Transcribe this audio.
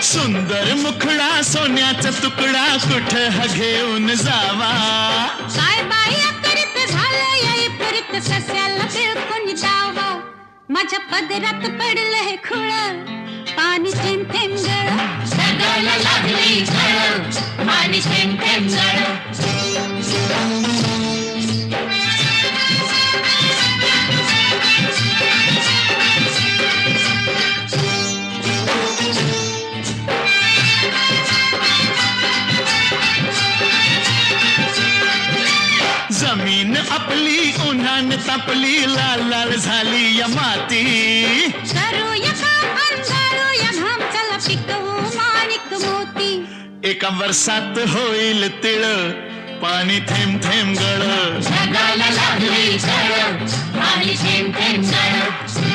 सुंदर मुखडा सोन्याचा तुकडा कुठं हा घेऊन जावा काय बाई करीत झालं याई पुरीत सस्याला बिळकून जावा माझ्या पदरात पडलं हे खुळ पाणी थेंब थेंब गळ जगाला लागली झळ पाणी थेंब थेंब गळ जमीन आपली उन्हान तापली लाल लाल झाली या माती करूया काम अंधारूया घाम चला पिकवू माणिक मोती एका वर्षात होईल तिळ पाणी थेंब थेंब गळ जगाला लागली झळ पाणी थेंब थेंब गळ